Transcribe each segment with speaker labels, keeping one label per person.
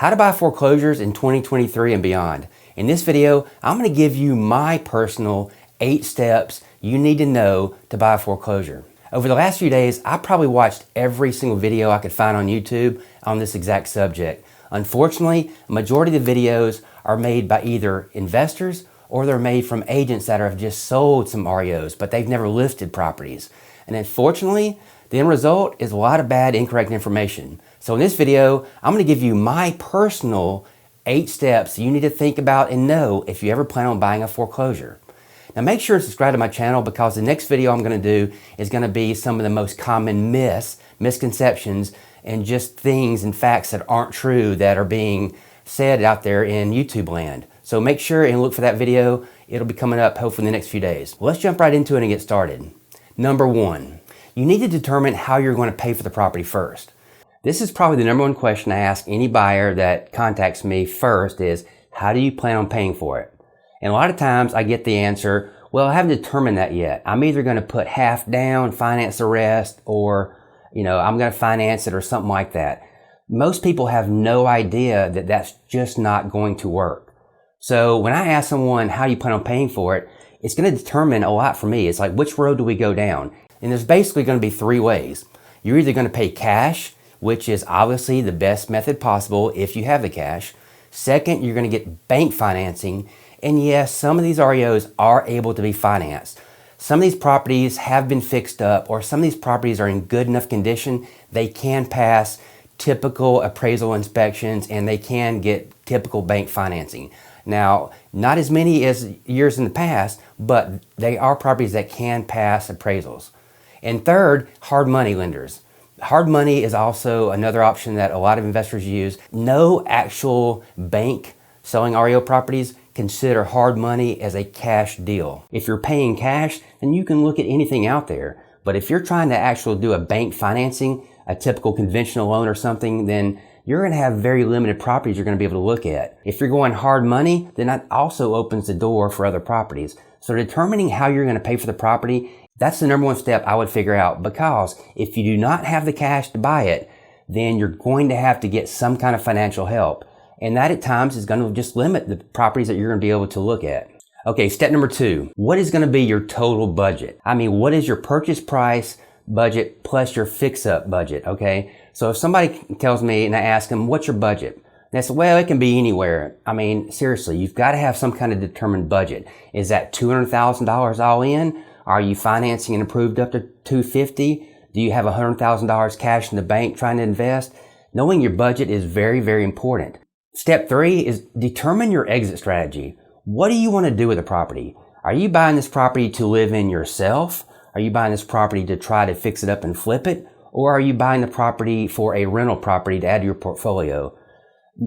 Speaker 1: How to buy foreclosures in 2023 and beyond. In this video, I'm going to give you my personal 8 steps you need to know to buy a foreclosure. Over the last few days, I probably watched every single video I could find on YouTube on this exact subject. Unfortunately, a majority of the videos are made by either investors or they're made from agents that have just sold some REOs, but they've never listed properties. And unfortunately, the end result is a lot of bad, incorrect information. So in this video, I'm going to give you my personal 8 steps you need to think about and know if you ever plan on buying a foreclosure. Now make sure to subscribe to my channel because the next video I'm going to do is going to be some of the most common myths, misconceptions, and just things and facts that aren't true that are being said out there in YouTube land. So make sure and look for that video. It'll be coming up hopefully in the next few days. Well, let's jump right into it and get started. Number 1, you need to determine how you're going to pay for the property first. This is probably the number 1 question I ask any buyer that contacts me first is, how do you plan on paying for it? And a lot of times I get the answer, well, I haven't determined that yet. I'm either going to put half down, finance the rest, or, I'm going to finance it or something like that. Most people have no idea that that's just not going to work. So when I ask someone, how do you plan on paying for it? It's going to determine a lot for me. It's like, which road do we go down? And there's basically going to be 3 ways. You're either going to pay cash, which is obviously the best method possible if you have the cash. Second, you're going to get bank financing. And yes, some of these REOs are able to be financed. Some of these properties have been fixed up, or some of these properties are in good enough condition, they can pass typical appraisal inspections and they can get typical bank financing. Now, not as many as years in the past, but they are properties that can pass appraisals. And third, hard money lenders. Hard money is also another option that a lot of investors use. No actual bank selling REO properties consider hard money as a cash deal. If you're paying cash, then you can look at anything out there. But if you're trying to actually do a bank financing, a typical conventional loan or something, then you're going to have very limited properties you're going to be able to look at. If you're going hard money, then that also opens the door for other properties. So determining how you're going to pay for the property, that's the number 1 step I would figure out, because if you do not have the cash to buy it, then you're going to have to get some kind of financial help. And that at times is going to just limit the properties that you're going to be able to look at. Okay, step number 2. What is going to be your total budget? I mean, what is your purchase price budget plus your fix-up budget, okay? So if somebody tells me and I ask them, what's your budget? And they say, well, it can be anywhere. I mean, seriously, you've got to have some kind of determined budget. Is that $200,000 all in? Are you financing and approved up to $250,000? Do you have $100,000 cash in the bank trying to invest? Knowing your budget is very, very important. Step 3 is determine your exit strategy. What do you want to do with the property? Are you buying this property to live in yourself? Are you buying this property to try to fix it up and flip it? Or are you buying the property for a rental property to add to your portfolio?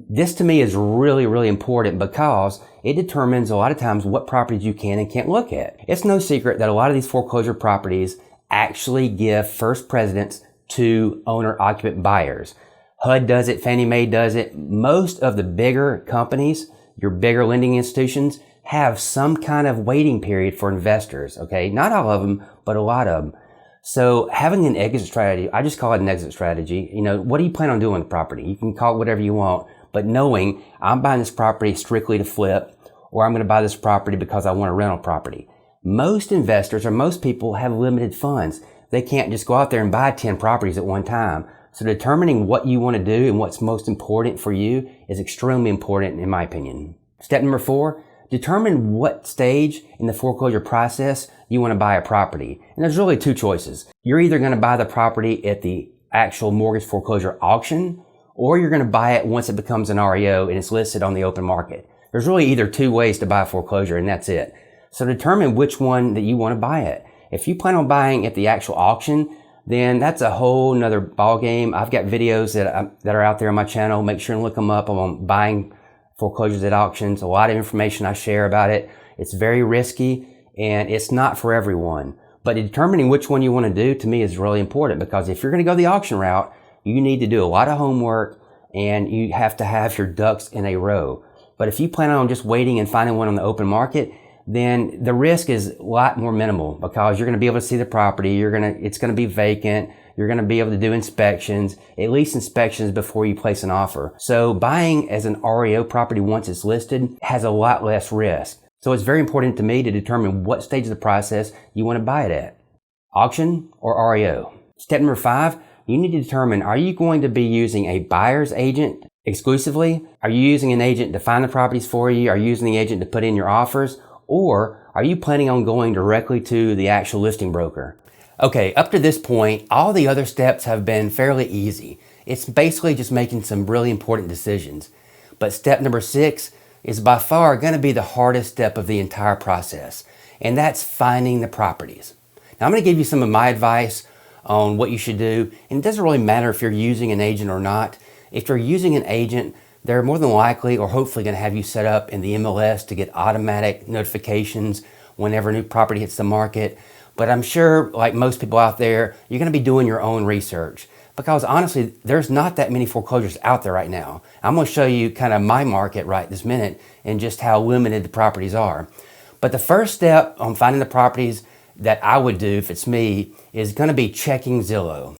Speaker 1: This to me is really, really important because it determines a lot of times what properties you can and can't look at. It's no secret that a lot of these foreclosure properties actually give first precedence to owner-occupant buyers. HUD does it, Fannie Mae does it. Most of the bigger companies, your bigger lending institutions, have some kind of waiting period for investors, okay? Not all of them, but a lot of them. So having an exit strategy, I just call it an exit strategy. What do you plan on doing with the property? You can call it whatever you want, but knowing I'm buying this property strictly to flip, or I'm going to buy this property because I want a rental property. Most investors or most people have limited funds. They can't just go out there and buy 10 properties at one time. So determining what you want to do and what's most important for you is extremely important in my opinion. Step number 4, determine what stage in the foreclosure process you want to buy a property. And there's really 2 choices. You're either going to buy the property at the actual mortgage foreclosure auction, or you're going to buy it once it becomes an REO and it's listed on the open market. There's really either 2 ways to buy a foreclosure, and that's it. So determine which one that you want to buy it. If you plan on buying at the actual auction, then that's a whole nother ball game. I've got videos that are out there on my channel. Make sure and look them up. I'm on buying foreclosures at auctions. A lot of information I share about it. It's very risky and it's not for everyone. But determining which one you want to do to me is really important, because if you're going to go the auction route, you need to do a lot of homework and you have to have your ducks in a row. But if you plan on just waiting and finding one on the open market, then the risk is a lot more minimal because you're going to be able to see the property. It's going to be vacant. You're going to be able to do inspections, at least inspections before you place an offer. So buying as an REO property once it's listed has a lot less risk. So it's very important to me to determine what stage of the process you want to buy it at. Auction or REO. Step number 5, you need to determine, are you going to be using a buyer's agent exclusively? Are you using an agent to find the properties for you? Are you using the agent to put in your offers? Or are you planning on going directly to the actual listing broker? Okay, up to this point, all the other steps have been fairly easy. It's basically just making some really important decisions. But step number 6 is by far going to be the hardest step of the entire process, and that's finding the properties. Now, I'm going to give you some of my advice on what you should do, and it doesn't really matter if you're using an agent or not. If you're using an agent, they're more than likely or hopefully going to have you set up in the MLS to get automatic notifications whenever a new property hits the market. But I'm sure, like most people out there, you're going to be doing your own research, because honestly, there's not that many foreclosures out there right now. I'm going to show you kind of my market right this minute and just how limited the properties are. But the first step on finding the properties that I would do if it's me is going to be checking Zillow.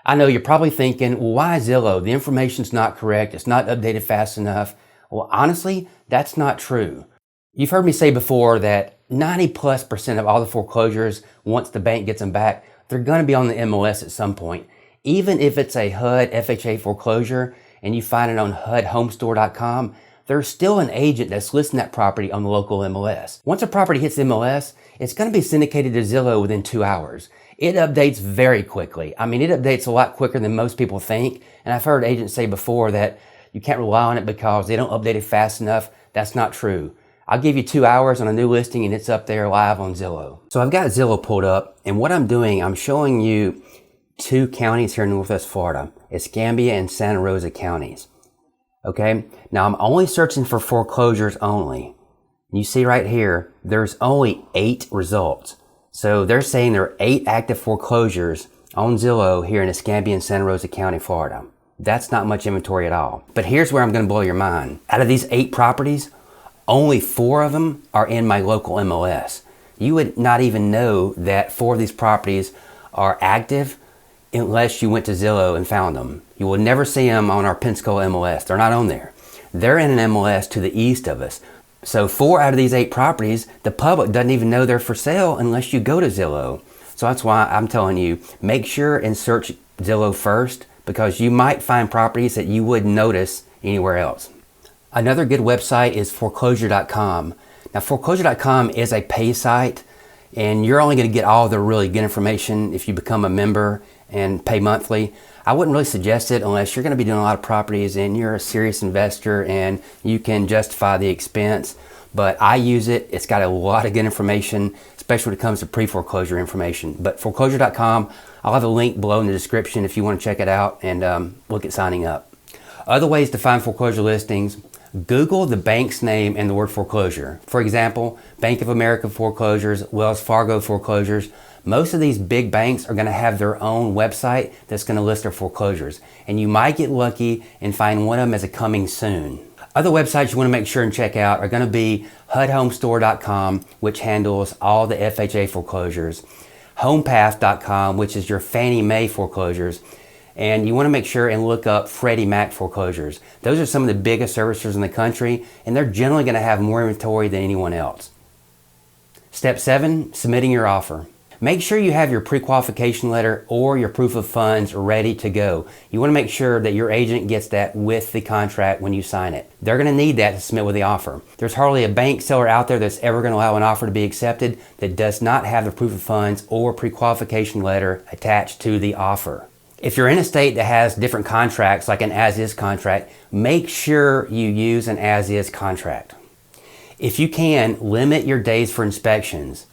Speaker 1: I know you're probably thinking, well, why Zillow? The information's not correct. It's not updated fast enough. Well, honestly, that's not true. You've heard me say before that 90+% of all the foreclosures, once the bank gets them back, they're going to be on the MLS at some point. Even if it's a HUD FHA foreclosure and you find it on HUDHomestore.com, there's still an agent that's listing that property on the local MLS. Once a property hits MLS, it's going to be syndicated to Zillow within 2 hours. It updates very quickly. I mean, it updates a lot quicker than most people think. And I've heard agents say before that you can't rely on it because they don't update it fast enough. That's not true. I'll give you 2 hours on a new listing and it's up there live on Zillow. So I've got Zillow pulled up, and what I'm doing, I'm showing you 2 counties here in Northwest Florida, Escambia and Santa Rosa counties. Okay, now I'm only searching for foreclosures only. You see right here, there's only 8 results. So they're saying there are 8 active foreclosures on Zillow here in Escambia and Santa Rosa County, Florida. That's not much inventory at all. But here's where I'm going to blow your mind. Out of these 8 properties, only 4 of them are in my local MLS. You would not even know that 4 of these properties are active unless you went to Zillow and found them. You will never see them on our Pensacola MLS. They're not on there. They're in an MLS to the east of us. So 4 out of these 8 properties, the public doesn't even know they're for sale unless you go to Zillow. So that's why I'm telling you, make sure and search Zillow first, because you might find properties that you wouldn't notice anywhere else. Another good website is Foreclosure.com. Now, Foreclosure.com is a pay site, and you're only going to get all the really good information if you become a member and pay monthly. I wouldn't really suggest it unless you're going to be doing a lot of properties and you're a serious investor and you can justify the expense. But I use it. It's got a lot of good information, especially when it comes to pre-foreclosure information. But Foreclosure.com, I'll have a link below in the description if you want to check it out and look at signing up. Other ways to find foreclosure listings: Google the bank's name and the word foreclosure. For example, Bank of America foreclosures, Wells Fargo foreclosures. Most of these big banks are going to have their own website that's going to list their foreclosures. And you might get lucky and find one of them as a coming soon. Other websites you want to make sure and check out are going to be HUDHomestore.com, which handles all the FHA foreclosures, HomePath.com, which is your Fannie Mae foreclosures, and you want to make sure and look up Freddie Mac foreclosures. Those are some of the biggest servicers in the country, and they're generally going to have more inventory than anyone else. Step 7, submitting your offer. Make sure you have your pre-qualification letter or your proof of funds ready to go. You want to make sure that your agent gets that with the contract when you sign it. They're going to need that to submit with the offer. There's hardly a bank seller out there that's ever going to allow an offer to be accepted that does not have the proof of funds or pre-qualification letter attached to the offer. If you're in a state that has different contracts, like an as-is contract, make sure you use an as-is contract. If you can, limit your days for inspections.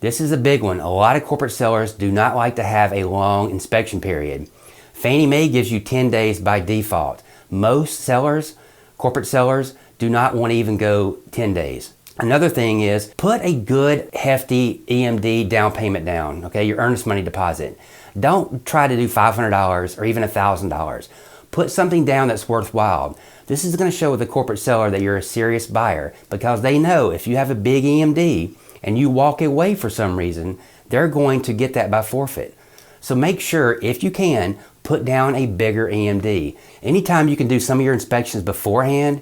Speaker 1: This is a big one. A lot of corporate sellers do not like to have a long inspection period. Fannie Mae gives you 10 days by default. Most sellers, corporate sellers, do not want to even go 10 days. Another thing is, put a good hefty EMD down payment down, okay, your earnest money deposit. Don't try to do $500 or even $1,000. Put something down that's worthwhile. This is going to show the corporate seller that you're a serious buyer, because they know if you have a big EMD and you walk away for some reason, they're going to get that by forfeit. So make sure, if you can, put down a bigger EMD. Anytime you can do some of your inspections beforehand,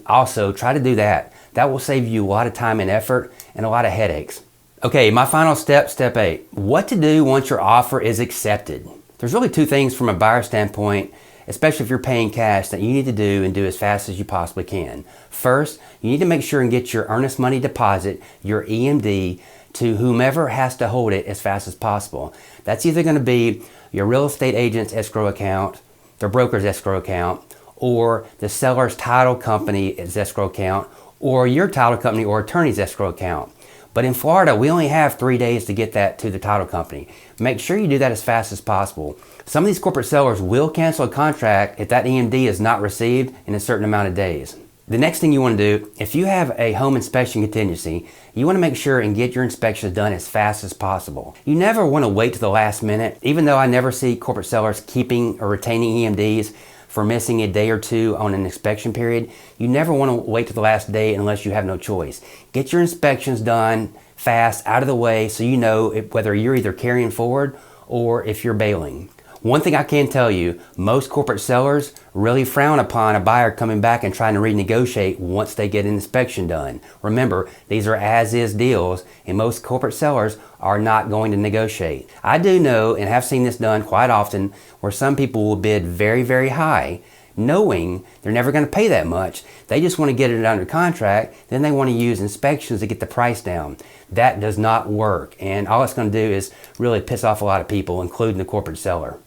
Speaker 1: also try to do that. That will save you a lot of time and effort and a lot of headaches. Okay, my final step, step 8. What to do once your offer is accepted. There's really two things from a buyer standpoint, especially if you're paying cash, that you need to do and do as fast as you possibly can. First, you need to make sure and get your earnest money deposit, your EMD, to whomever has to hold it as fast as possible. That's either going to be your real estate agent's escrow account, their broker's escrow account, or the seller's title company's escrow account, or your title company or attorney's escrow account. But in Florida, we only have 3 days to get that to the title company. Make sure you do that as fast as possible. Some of these corporate sellers will cancel a contract if that EMD is not received in a certain amount of days. The next thing you want to do, if you have a home inspection contingency, you want to make sure and get your inspections done as fast as possible. You never want to wait to the last minute. Even though I never see corporate sellers keeping or retaining EMDs for missing a day or two on an inspection period, you never want to wait to the last day unless you have no choice. Get your inspections done fast, out of the way, so you know whether you're either carrying forward or if you're bailing. One thing I can tell you, most corporate sellers really frown upon a buyer coming back and trying to renegotiate once they get an inspection done. Remember, these are as-is deals, and most corporate sellers are not going to negotiate. I do know and have seen this done quite often where some people will bid very, very high, knowing they're never going to pay that much. They just want to get it under contract, then they want to use inspections to get the price down. That does not work, and all it's going to do is really piss off a lot of people, including the corporate seller.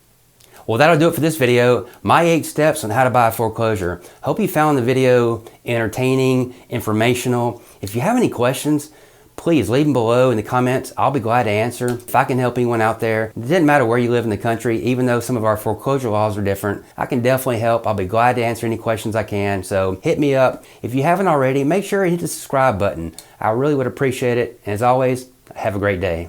Speaker 1: Well, that'll do it for this video. My 8 steps on how to buy a foreclosure. Hope you found the video entertaining, informational. If you have any questions, please leave them below in the comments. I'll be glad to answer. If I can help anyone out there, it doesn't matter where you live in the country, even though some of our foreclosure laws are different, I can definitely help. I'll be glad to answer any questions I can. So hit me up. If you haven't already, make sure you hit the subscribe button. I really would appreciate it. And as always, have a great day.